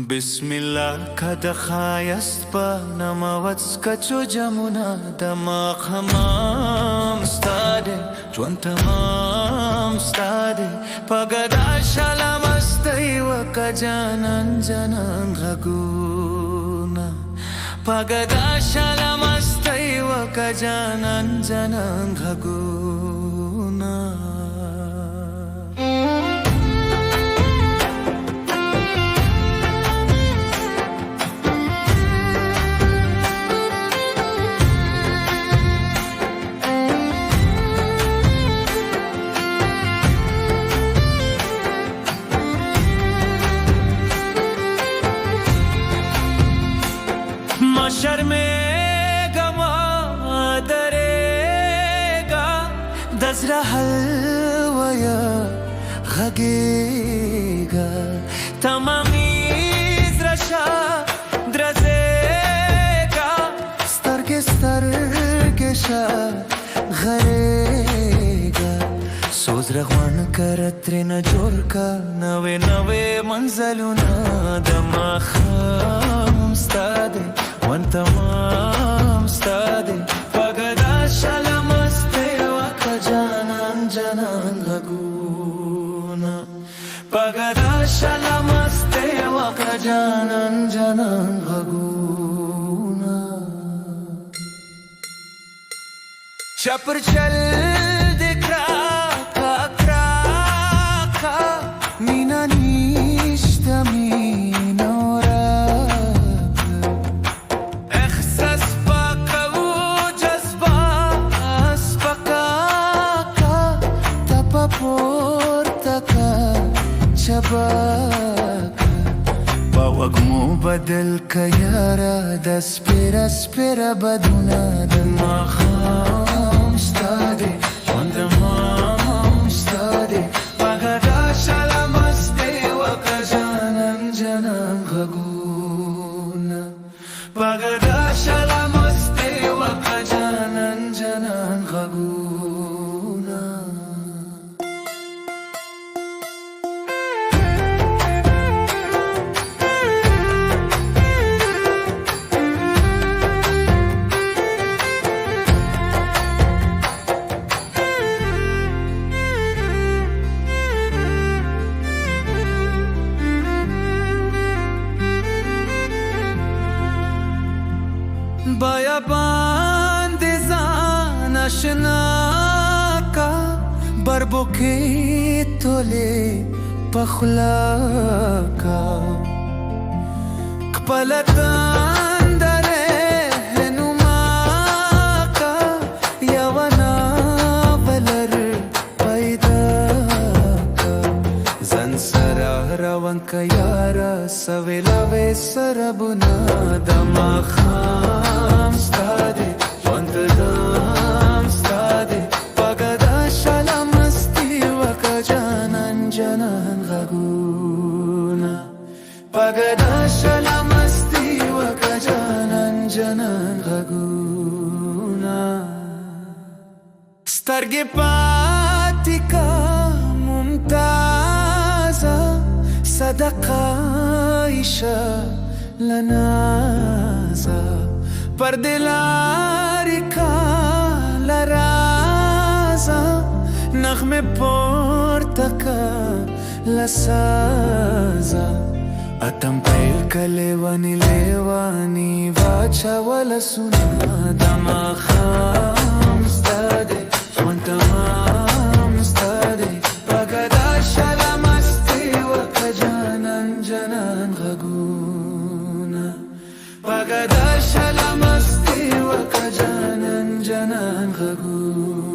بسم الله که خایست با نماوت کچو جمونا دماغ همام ستاده جوان تمام ستاده پگدا شلم استی و کجانان جنان غگونا پگدا شلم استی و کجانان جنان غگونا ما شرمېږه ما درېږه د زړه حلویه غږېږه تمامي زړه شه درزېږه سترګې سترګې شه غرېږه څو زړه غوڼ کړه ترېنه جوړ که نوې نوې منزلونه د ماښام ستا دی وان تمام ستاده پگدا شلم استه وکا جانان جانان غگونا پگدا شلم استه وکا جانان جانان غگونا چپر چل دکرا کا کراکا مینا نیشتا مینا باوگمو بدل که یارا د سپیره سپیره بدونه د ماښام ستا دی ژوند د ماښام ستا دی پګدا شلم استی وکړه جانان جانان غږونه پګدا شلم استی وکړه جانان جانان غږونه بیابان دی ځان اشنا کا بربوکې تولې په خوله کا خپله تنده رهنما کا یوه ناول پیدا کا ځان سره روان که یاره سویلاوې سره بونه د ماښام ستا دی ژوند دام ستا دی پګدا شلم استی وکړه جانان جانان غږونه پګدا شلم استی وکړه جانان جانان غږونه سترګې پاتې کا ممتازه صدقه عایشه لنازا پر دلاری کا لرازا نغمه پورتکا لسازا اتم پیل که لیوانی لیوانی واچا ولسونا دما خام ستاده ژوند تمام ستاده پګدا شلم استی وکړه جانان جانان غږونه پګدا شلم استی وکړه جانان جانان غږونه